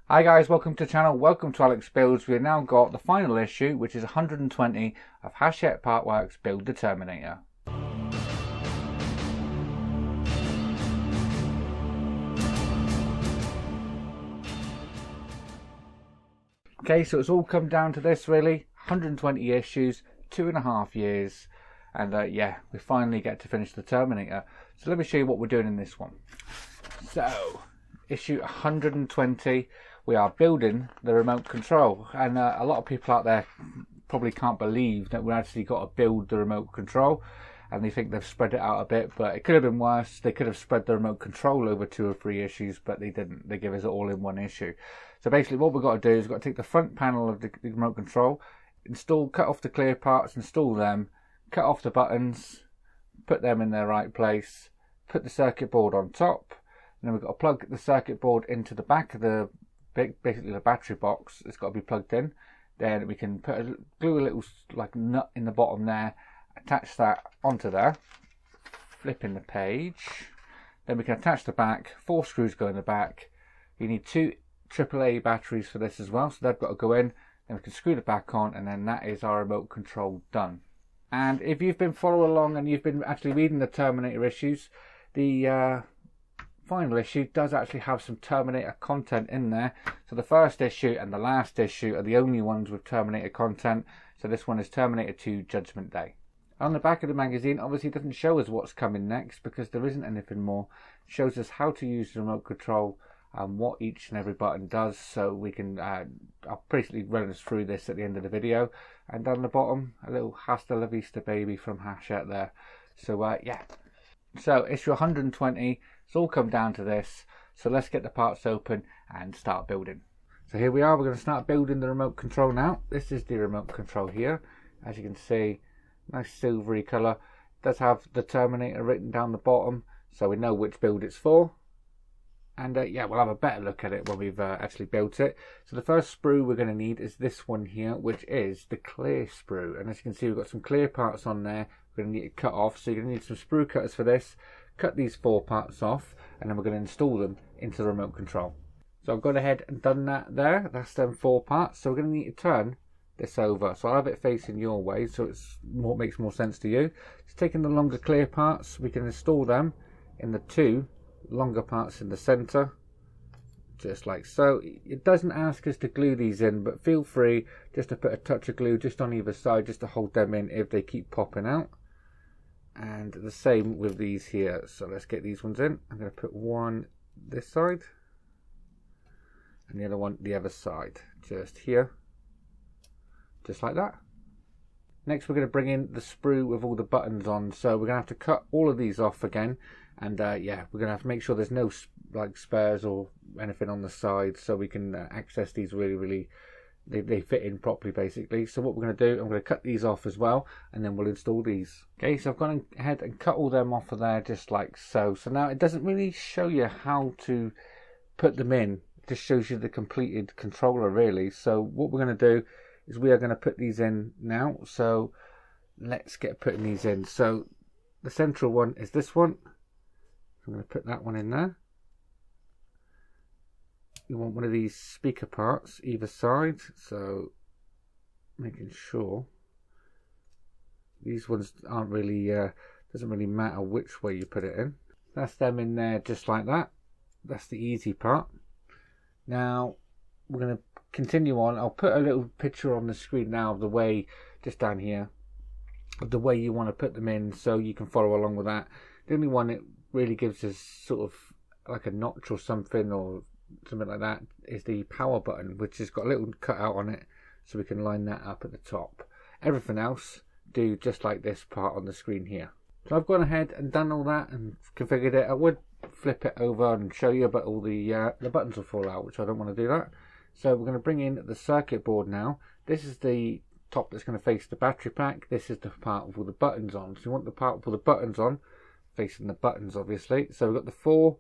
Hi guys, welcome to the channel, welcome to Alex Builds. We've now got the final issue, which is 120 of Hachette Partworks Build the Terminator. Okay, so it's all come down to this really, 120 issues, 2.5 years, and yeah, we finally get to finish the Terminator. So let me show you what we're doing in this one. So, issue 120. We are building the remote control, and a lot of people out there probably can't believe that we actually got to build the remote control, and they think they've spread it out a bit, but it could have been worse. They could have spread the remote control over 2 or 3 issues, but they didn't. They give us it all in one issue. So basically what we've got to do is we've got to take the front panel of the remote control, cut off the clear parts, install them, cut off the buttons, put them in their right place, put the circuit board on top, and then we've got to plug the circuit board into the back of the basically the battery box. It's got to be plugged in. Then we can glue a little like nut in the bottom there, attach that onto there, flipping the page. Then we can attach the back. 4 screws go in the back. You need 2 AAA batteries for this as well, so they've got to go in. Then we can screw the back on, and then that is our remote control done. And if you've been following along and you've been actually reading the Terminator issues, the final issue does actually have some Terminator content in there. So the first issue and the last issue are the only ones with Terminator content. So this one is Terminator 2 Judgment Day. On the back of the magazine, obviously it doesn't show us what's coming next because there isn't anything more. It shows us how to use the remote control and what each and every button does. So we can, I'll basically run us through this at the end of the video. And down the bottom, a little Hasta la Vista baby from Hachette there. So yeah. So issue 120, it's all come down to this. So let's get the parts open and start building. So here we are, we're going to start building the remote control now. This is the remote control here. As you can see, nice silvery colour. It does have the Terminator written down the bottom, so we know which build it's for. And yeah, we'll have a better look at it when we've actually built it. So the first sprue we're going to need is this one here, which is the clear sprue. And as you can see, we've got some clear parts on there. We're going to need to cut off, so you're going to need some sprue cutters for this. Cut these 4 parts off, and then we're going to install them into the remote control. So I've gone ahead and done that there. That's them 4 parts. So we're going to need to turn this over. So I'll have it facing your way, so it's makes more sense to you. Just taking the longer clear parts, we can install them in the 2 longer parts in the center, just like so. It doesn't ask us to glue these in, but feel free just to put a touch of glue just on either side just to hold them in if they keep popping out. And the same with these here. So let's get these ones in. I'm going to put one this side and the other one the other side, just here, just like that. Next we're going to bring in the sprue with all the buttons on. So we're going to have to cut all of these off again. And yeah, we're going to have to make sure there's no like spares or anything on the side, so we can access these really, they fit in properly basically. So what we're going to do, I'm going to cut these off as well, and then we'll install these. Okay, so I've gone ahead and cut all them off of there just like so. So now it doesn't really show you how to put them in, it just shows you the completed controller really. So what we're going to do is we are going to put these in now. So let's get putting these in. So the central one is this one. I'm going to put that one in there. You want one of these speaker parts either side, so making sure these ones aren't really, doesn't really matter which way you put it in. That's them in there just like that. That's the easy part. Now we're going to continue on. I'll put a little picture on the screen now of the way, just down here, of the way you want to put them in so you can follow along with that. The only one it really gives us sort of like a notch or something like that is the power button, which has got a little cutout on it, so we can line that up at the top. Everything else do just like this part on the screen here. So I've gone ahead and done all that and configured it. I would flip it over and show you, but all the buttons will fall out, which I don't want to do that. So we're going to bring in the circuit board now. This is the top that's going to face the battery pack. This is the part with all the buttons on. So you want the part with all the buttons on, facing the buttons obviously. So we've got the 4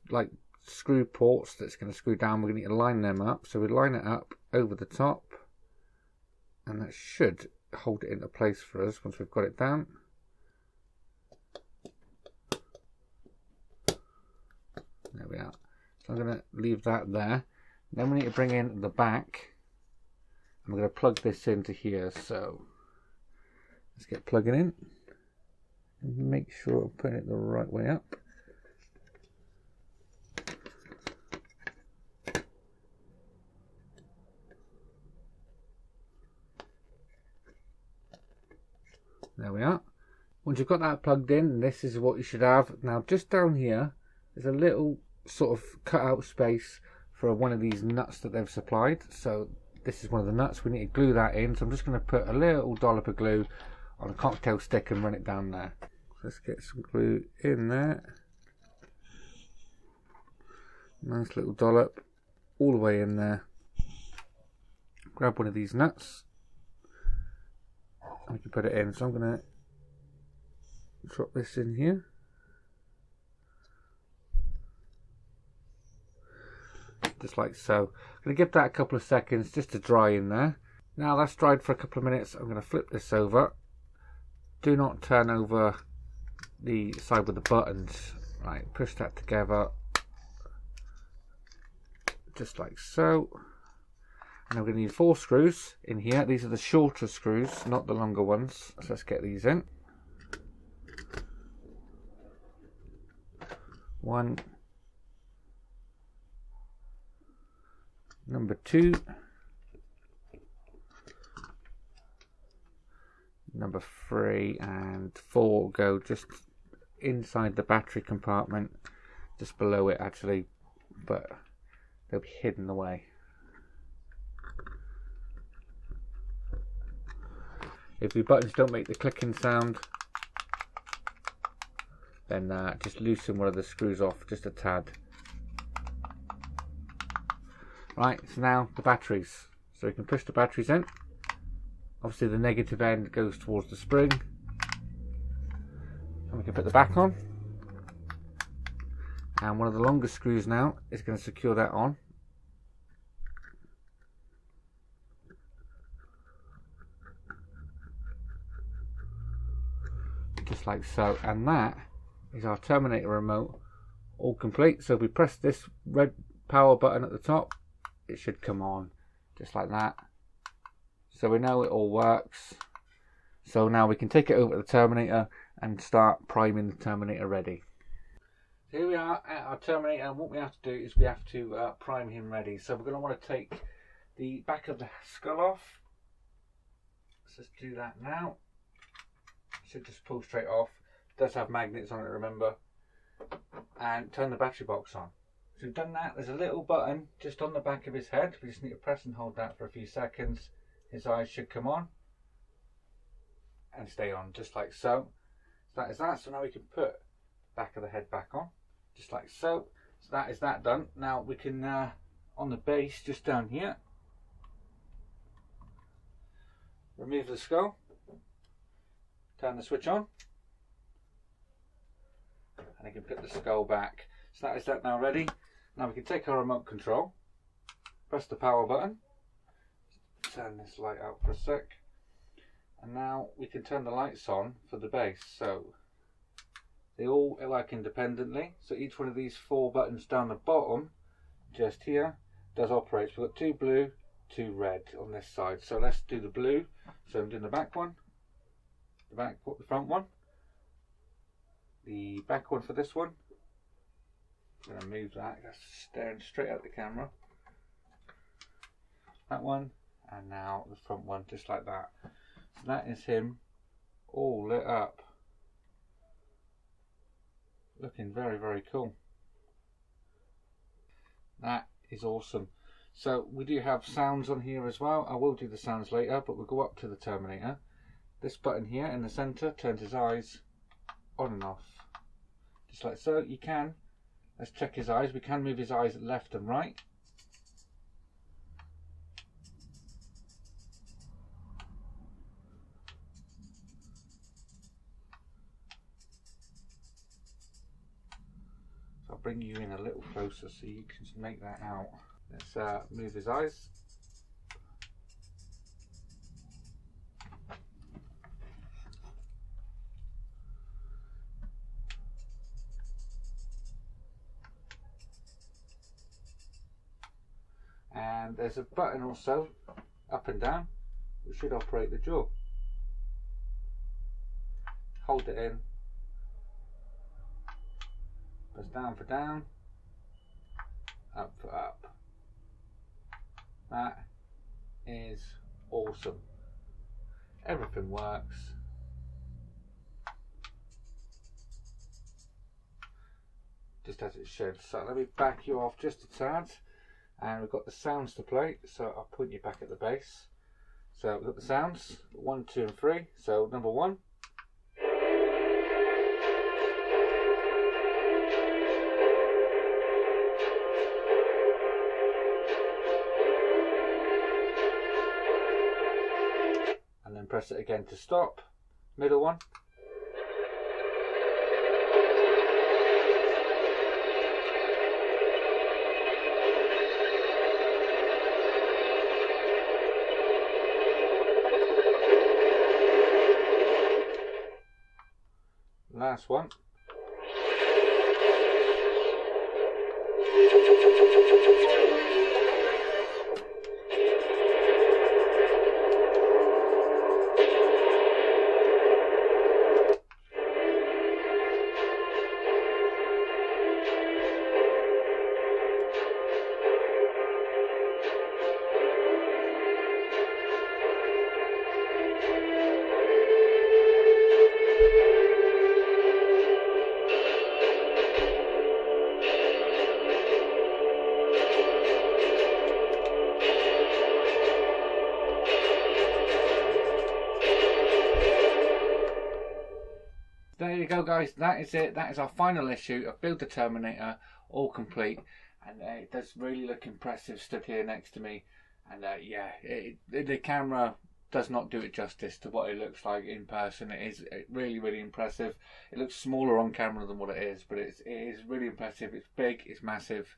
like screw ports that's going to screw down. We're going to need to line them up. So we line it up over the top, and that should hold it into place for us once we've got it down. There we are. So I'm going to leave that there. Then we need to bring in the back. I'm going to plug this into here, so let's get plugging in. And make sure I'm putting it the right way up. There we are. Once you've got that plugged in, this is what you should have. Now just down here, there's a little sort of cut out space for one of these nuts that they've supplied. So this is one of the nuts. We need to glue that in. So I'm just going to put a little dollop of glue on a cocktail stick and run it down there. Let's get some glue in there. Nice little dollop all the way in there. Grab one of these nuts. We can put it in. So I'm going to drop this in here. Just like so. I'm going to give that a couple of seconds just to dry in there. Now that's dried for a couple of minutes. I'm going to flip this over. Do not turn over the side with the buttons. Right, push that together. Just like so. And I'm going to need 4 screws in here. These are the shorter screws, not the longer ones. So let's get these in. 1. Number 2. Number 3 and 4 go just inside the battery compartment, just below it actually, but they'll be hidden away. If your buttons don't make the clicking sound, then just loosen one of the screws off just a tad. Right, so now the batteries. So you can push the batteries in. Obviously the negative end goes towards the spring. And we can put the back on. And one of the longer screws now is going to secure that on. Just like so. And that is our Terminator remote all complete. So if we press this red power button at the top, it should come on just like that. So we know it all works. So now we can take it over to the Terminator and start priming the Terminator ready. So here we are at our Terminator, and what we have to do is we have to prime him ready. So we're going to want to take the back of the skull off. Let's just do that now. Should just pull straight off. It does have magnets on it, remember. And turn the battery box on. So we've done that. There's a little button just on the back of his head. We just need to press and hold that for a few seconds. His eyes should come on and stay on, just like so. So that is that. So now we can put the back of the head back on, just like so. So that is that done. Now we can, on the base, just down here, remove the skull, turn the switch on, and I can put the skull back. So that is that now ready. Now we can take our remote control, press the power button, turn this light out for a sec, and now we can turn the lights on for the base. So they all work independently. So each one of these 4 buttons down the bottom, just here, does operate. So we've got 2 blue, 2 red on this side. So let's do the blue. So I'm doing the back one, the front one, the back one for this one. I'm going to move that, that's staring straight at the camera. That one, and now the front one, just like that. So that is him all lit up. Looking very, very cool. That is awesome. So we do have sounds on here as well. I will do the sounds later, but we'll go up to the Terminator. This button here in the center turns his eyes on and off. Just like so. You can, let's check his eyes. We can move his eyes left and right. So I'll bring you in a little closer so you can make that out. Let's move his eyes. And there's a button also up and down which should operate the jaw. Hold it in, press down for down, up for up. That is awesome. Everything works. Just as it should. So let me back you off just a tad, and we've got the sounds to play, so I'll point you back at the bass. So we've got the sounds 1, 2 and 3. So number 1. And then press it again to stop. Middle one. Last one. There you go, guys. That is it. That is our final issue of Build the Terminator, all complete. And it does really look impressive stood here next to me. And yeah, the camera does not do it justice to what it looks like in person. It is really, really impressive. It looks smaller on camera than what it is, but it is really impressive. It's big, it's massive.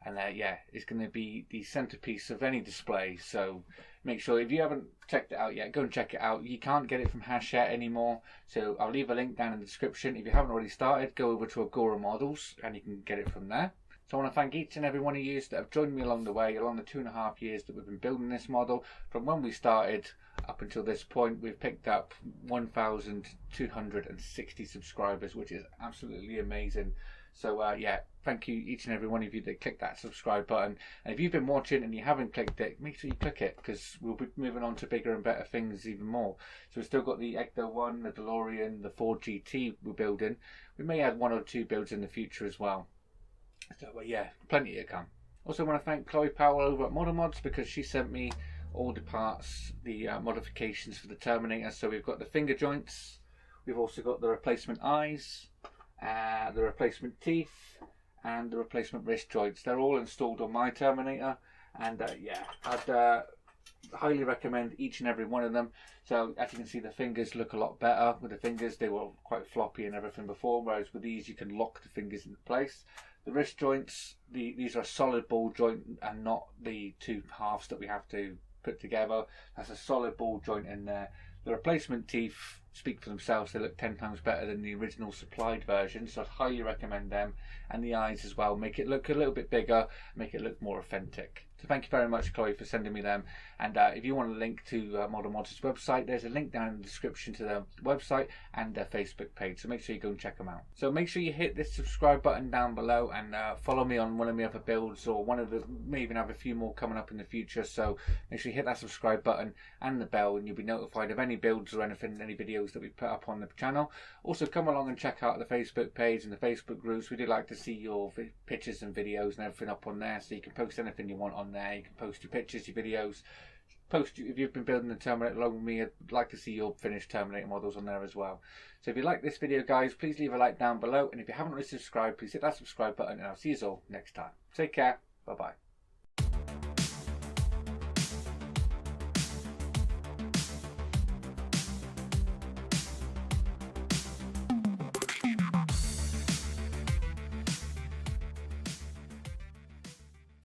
And yeah, it's going to be the centerpiece of any display. So make sure, if you haven't checked it out yet, go and check it out. You can't get it from Hachette anymore, so I'll leave a link down in the description. If you haven't already started, go over to Agora Models and you can get it from there. So I want to thank each and every one of you that have joined me along the way, along the 2.5 years that we've been building this model. From when we started up until this point, we've picked up 1,260 subscribers, which is absolutely amazing. So yeah, thank you each and every one of you that clicked that subscribe button. And if you've been watching and you haven't clicked it, make sure you click it, because we'll be moving on to bigger and better things even more. So we've still got the Ecto 1, the DeLorean, the Ford GT we're building. We may add 1 or 2 builds in the future as well. So yeah, plenty to come. Also want to thank Chloe Powell over at Model Mods, because she sent me all the parts, the modifications for the Terminator. So we've got the finger joints, we've also got the replacement eyes, the replacement teeth, and the replacement wrist joints. They're all installed on my Terminator, and yeah, I'd highly recommend each and every one of them. So as you can see, the fingers look a lot better. With the fingers, they were quite floppy and everything before, whereas with these you can lock the fingers into place. The wrist joints, these are a solid ball joint and not the 2 halves that we have to put together. That's a solid ball joint in there. The replacement teeth speak for themselves. They look 10 times better than the original supplied version, so I'd highly recommend them. And the eyes as well, make it look a little bit bigger, make it look more authentic. So thank you very much, Chloe, for sending me them. And if you want a link to Model Mods' website, there's a link down in the description to their website and their Facebook page, so make sure you go and check them out. So make sure you hit this subscribe button down below and follow me on one of my other builds, or may even have a few more coming up in the future. So make sure you hit that subscribe button and the bell, and you'll be notified of any builds or anything, any videos that we put up on the channel. Also come along and check out the Facebook page and the Facebook groups. We do like to see your pictures and videos and everything up on there, so you can post anything you want on there. You can post your pictures, your videos, if you've been building the Terminator along with me. I'd like to see your finished Terminator models on there as well. So if you like this video, guys, please leave a like down below, and if you haven't already subscribed, please hit that subscribe button, and I'll see you all next time. Take care. Bye bye.